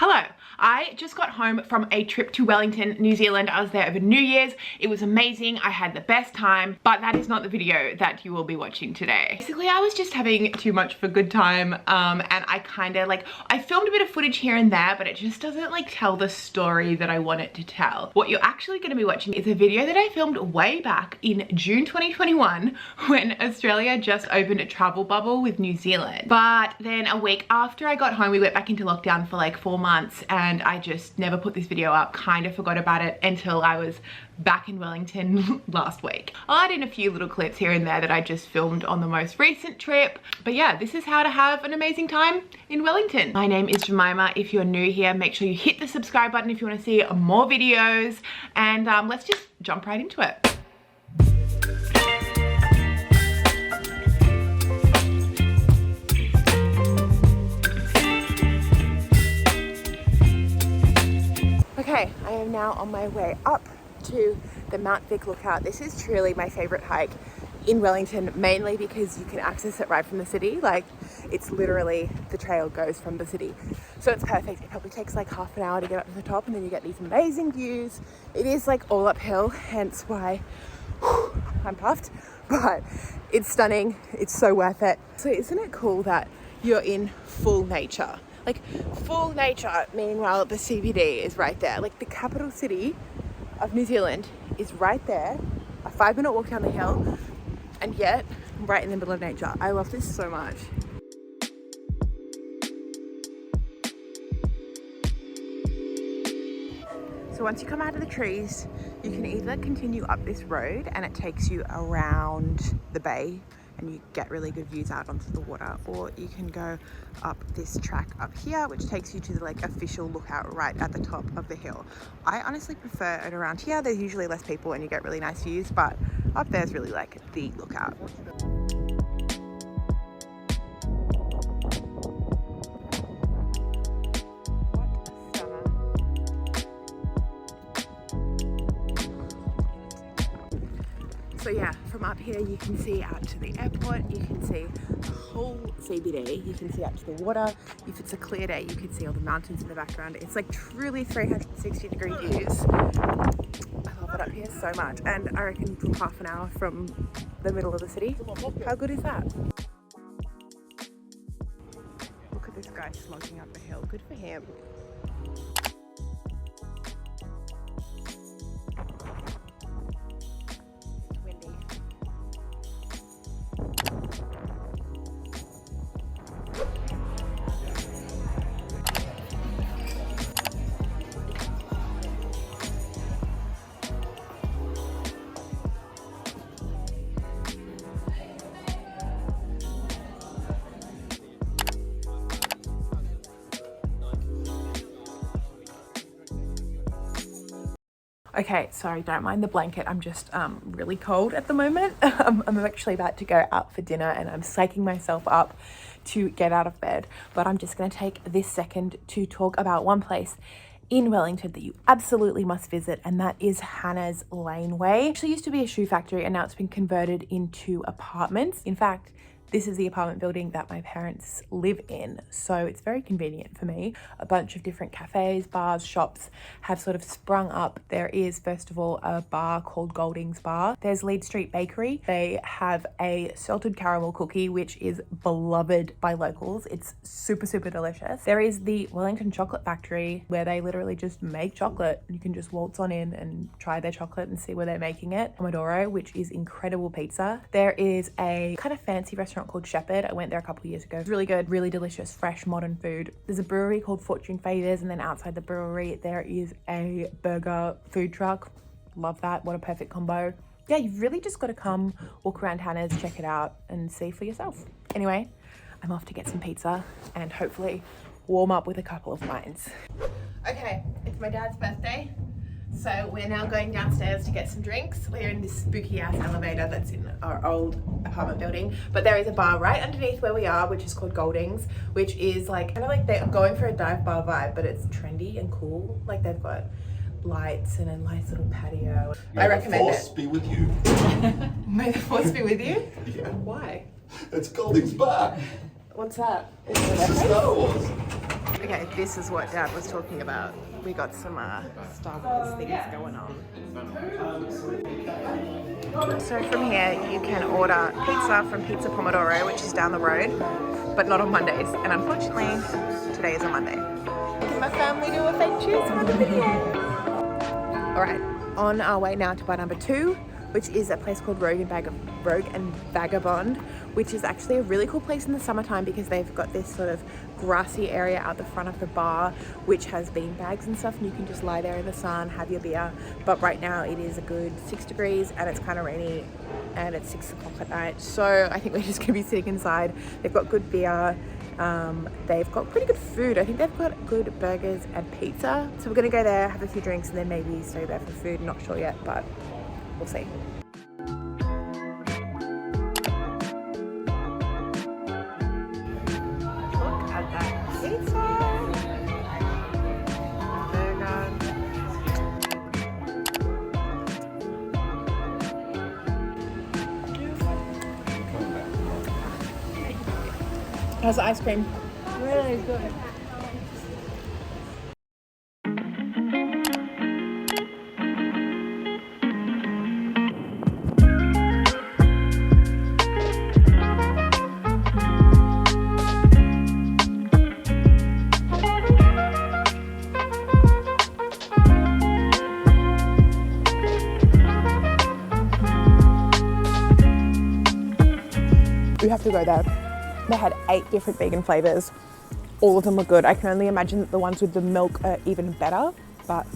Hello, I just got home from a trip to Wellington, New Zealand. I was there over New Year's. It was amazing. I had the best time, but that is not the video that you will be watching today. Basically, I was just having too much of a good time, and I kind of I filmed a bit of footage here and there, but it just doesn't tell the story that I want it to tell. What you're actually going to be watching is a video that I filmed way back in June 2021 when Australia just opened a travel bubble with New Zealand. But then a week after I got home, we went back into lockdown for like 4 months, and I just never put this video up, kind of forgot about it until I was back in Wellington last week. I'll add in a few little clips here and there that I just filmed on the most recent trip. But yeah, this is how to have an amazing time in Wellington. My name is Jemima. If you're new here, make sure you hit the subscribe button if you want to see more videos, and let's just jump right into it. Okay, I am now on my way up to the Mount Vic lookout. This is truly my favorite hike in Wellington, mainly because you can access it right from the city. It's literally, the trail goes from the city. So it's perfect. It probably takes like half an hour to get up to the top, and then you get these amazing views. It is all uphill, hence why I'm puffed, but it's stunning. It's so worth it. So isn't it cool that you're in full nature? Full nature, meanwhile the CBD is right there. The capital city of New Zealand is right there, a 5-minute walk down the hill, and yet right in the middle of nature. I love this so much. So once you come out of the trees, you can either continue up this road and it takes you around the bay and you get really good views out onto the water, or you can go up this track up here, which takes you to the official lookout right at the top of the hill. I honestly prefer it around here. There's usually less people and you get really nice views, but up there's really the lookout. So yeah, from up here you can see out to the airport, you can see the whole CBD, you can see out to the water. If it's a clear day, you can see all the mountains in the background. It's truly 360-degree views. I love it up here so much, and I reckon from half an hour from the middle of the city. How good is that? Look at this guy slogging up the hill, good for him. Okay, sorry, don't mind the blanket. I'm just really cold at the moment. I'm actually about to go out for dinner and I'm psyching myself up to get out of bed. But I'm just going to take this second to talk about one place in Wellington that you absolutely must visit, and that is Hannah's Laneway. It actually used to be a shoe factory and now it's been converted into apartments. In fact, this is the apartment building that my parents live in, so it's very convenient for me. A bunch of different cafes, bars, shops have sort of sprung up. There is, first of all, a bar called Golding's Bar. There's Lead Street Bakery. They have a salted caramel cookie, which is beloved by locals. It's super, super delicious. There is the Wellington Chocolate Factory, where they literally just make chocolate. You can just waltz on in and try their chocolate and see where they're making it. Pomodoro, which is incredible pizza. There is a kind of fancy restaurant called Shepherd. I went there a couple of years ago. It's really good, really delicious, fresh, modern food. There's a brewery called Fortune Favours, and then outside the brewery there is a burger food truck. Love that. What a perfect combo. Yeah, you've really just got to come walk around Hannah's, check it out and see for yourself. Anyway, I'm off to get some pizza and hopefully warm up with a couple of pints. Okay, it's my dad's birthday. So we're now going downstairs to get some drinks. We're in this spooky ass elevator that's in our old apartment building, but there is a bar right underneath where we are, which is called Golding's, which is kind of they're going for a dive bar vibe, but it's trendy and cool. They've got lights and a nice little patio. I recommend it. May the force be with you. May the force be with you? Yeah. Why? It's Golding's Bar. What's that? Is It's it Star Wars. Okay, this is what Dad was talking about. We got some Star Wars things going on. So from here, you can order pizza from Pizza Pomodoro, which is down the road, but not on Mondays. And unfortunately, today is a Monday. Can my family do a fake cheese for the video? All right, on our way now to bar number 2, which is a place called Rogue and Vagabond, which is actually a really cool place in the summertime because they've got this sort of grassy area out the front of the bar, which has bean bags and stuff, and you can just lie there in the sun, have your beer. But right now it is a good 6 degrees and it's kind of rainy and it's 6 o'clock at night. So I think we're just gonna be sitting inside. They've got good beer. They've got pretty good food. I think they've got good burgers and pizza. So we're gonna go there, have a few drinks, and then maybe stay there for food. Not sure yet, but we'll see. Look at that pizza. Burger. How's the ice cream? Really good. You have to go there. They had 8 different vegan flavors. All of them were good. I can only imagine that the ones with the milk are even better, but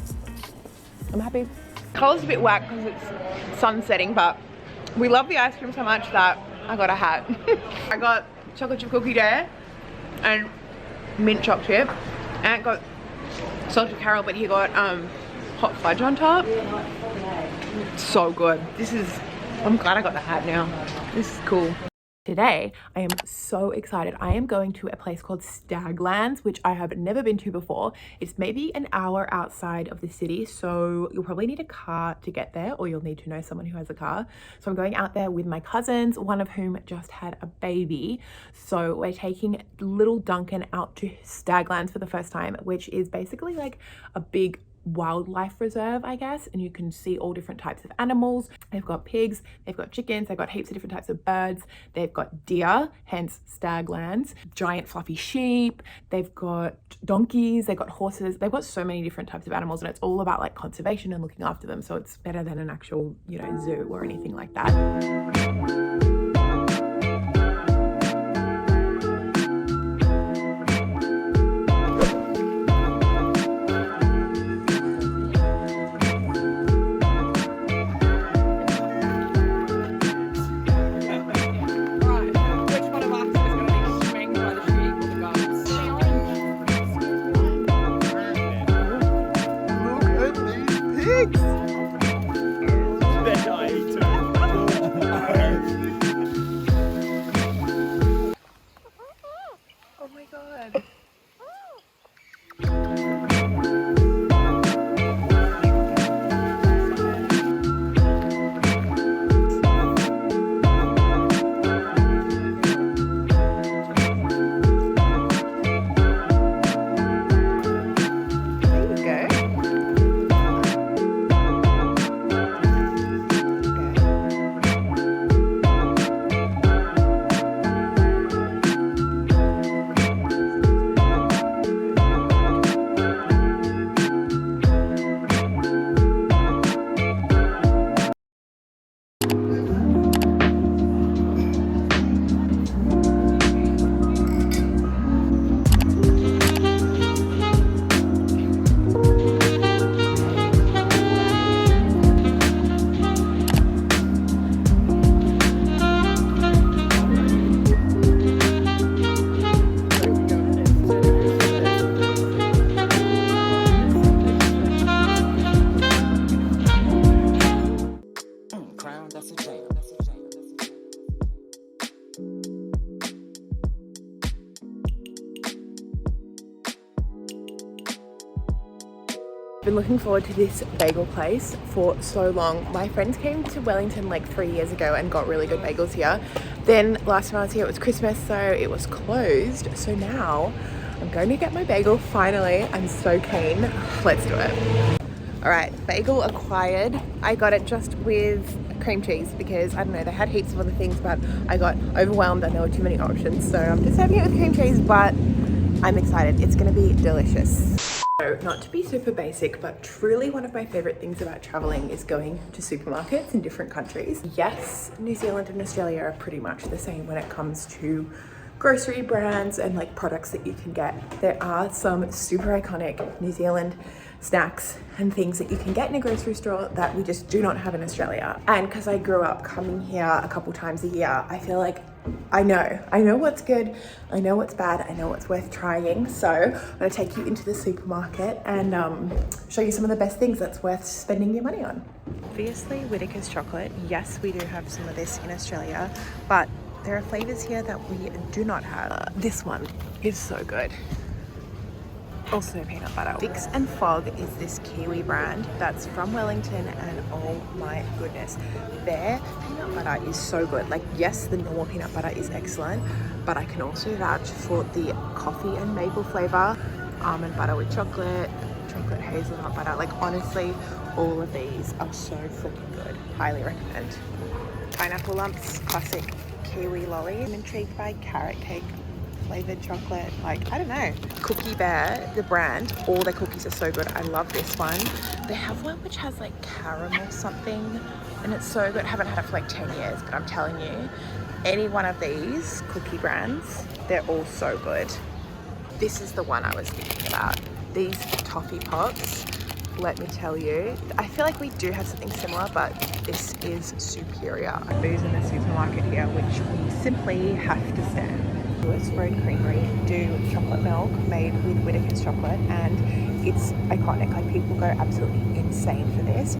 I'm happy. Color's a bit whack because it's sun setting, but we love the ice cream so much that I got a hat. I got chocolate chip cookie there and mint choc chip. Aunt got salted caramel, but he got hot fudge on top. So good. I'm glad I got the hat now. This is cool. Today, I am so excited. I am going to a place called Staglands, which I have never been to before. It's maybe an hour outside of the city, so you'll probably need a car to get there, or you'll need to know someone who has a car. So I'm going out there with my cousins, one of whom just had a baby. So we're taking little Duncan out to Staglands for the first time, which is basically like a big wildlife reserve, I guess, and you can see all different types of animals. They've got pigs, they've got chickens, they've got heaps of different types of birds, they've got deer, hence Staglands, giant fluffy sheep, they've got donkeys, they've got horses, they've got so many different types of animals, and it's all about like conservation and looking after them, so it's better than an actual, you know, zoo or anything like that. Oh my god. Been looking forward to this bagel place for so long. My friends came to Wellington like 3 years ago and got really good bagels here. Then last time I was here it was Christmas, so it was closed. So now I'm going to get my bagel finally. I'm so keen. Let's do it. All right, bagel acquired. I got it just with cream cheese because, I don't know, they had heaps of other things, but I got overwhelmed and there were too many options. So I'm just having it with cream cheese, but I'm excited. It's gonna be delicious. So, not to be super basic, but truly one of my favorite things about traveling is going to supermarkets in different countries. Yes, New Zealand and Australia are pretty much the same when it comes to grocery brands and like products that you can get. There are some super iconic New Zealand snacks and things that you can get in a grocery store that we just do not have in Australia. And because I grew up coming here a couple times a year, I feel like I know what's good, I know what's bad, I know what's worth trying. So I'm gonna take you into the supermarket and show you some of the best things that's worth spending your money on. Obviously, Whittaker's chocolate. Yes, we do have some of this in Australia, but there are flavors here that we do not have. This one is so good. Also peanut butter. Fix and Fog is this Kiwi brand that's from Wellington, and oh my goodness, their peanut butter is so good. Like, yes, the normal peanut butter is excellent, but I can also vouch for the coffee and maple flavor, almond butter with chocolate hazelnut butter. Like, honestly, all of these are so freaking good. Highly recommend. Pineapple lumps, classic Kiwi lolly. I'm intrigued by carrot cake flavored chocolate. Like, I don't know. Cookie Bear, the brand, all their cookies are so good. I love this one. They have one which has like caramel something and it's so good. I haven't had it for like 10 years, but I'm telling you, any one of these cookie brands, they're all so good. This is the one I was thinking about. These toffee pops, let me tell you, I feel like we do have something similar, but this is superior. Booze in the supermarket here, which we simply have to stand. Lewis Road Creamery do chocolate milk made with Whittaker's chocolate, and it's iconic. Like, people go absolutely insane for this.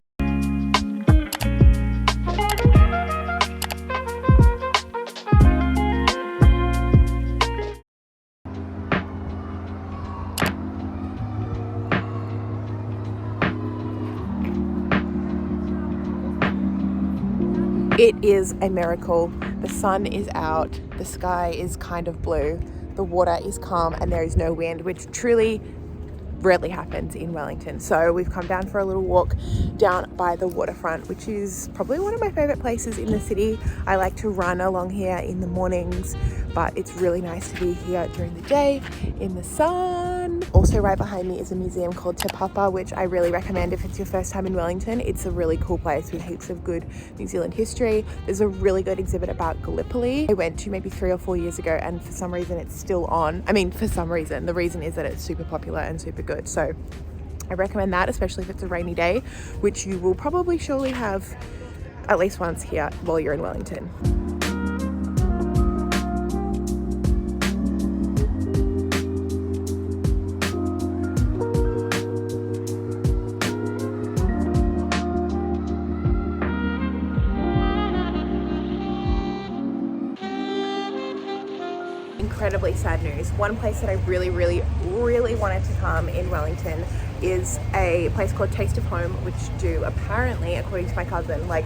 It is a miracle. The sun is out, the sky is kind of blue, the water is calm, and there is no wind, which truly rarely happens in Wellington. So we've come down for a little walk down by the waterfront, which is probably one of my favorite places in the city. I like to run along here in the mornings, but it's really nice to be here during the day in the sun. Also right behind me is a museum called Te Papa, which I really recommend if it's your first time in Wellington. It's a really cool place with heaps of good New Zealand history. There's a really good exhibit about Gallipoli I went to maybe 3 or 4 years ago, and for some reason it's still on. I mean, for some reason, the reason is that it's super popular and super good. So I recommend that, especially if it's a rainy day, which you will probably surely have at least once here while you're in Wellington. Incredibly sad news. One place that I really wanted to come in Wellington is a place called Taste of Home, which do apparently, according to my cousin, like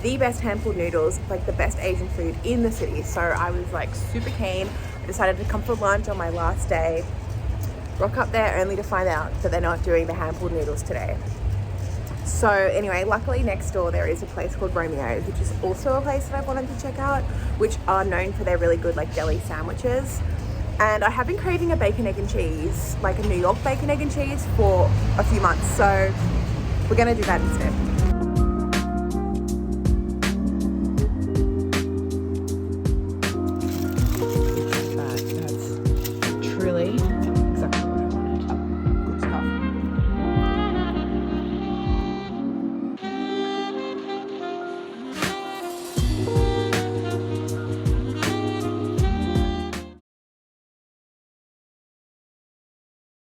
the best hand-pulled noodles, like the best Asian food in the city. So I was like super keen. I decided to come for lunch on my last day, rock up there only to find out that they're not doing the hand-pulled noodles today. So anyway, luckily next door there is a place called Romeo's, which is also a place that I've wanted to check out, which are known for their really good like deli sandwiches. And I have been craving a bacon, egg and cheese, like a New York bacon, egg and cheese for a few months. So we're gonna do that instead.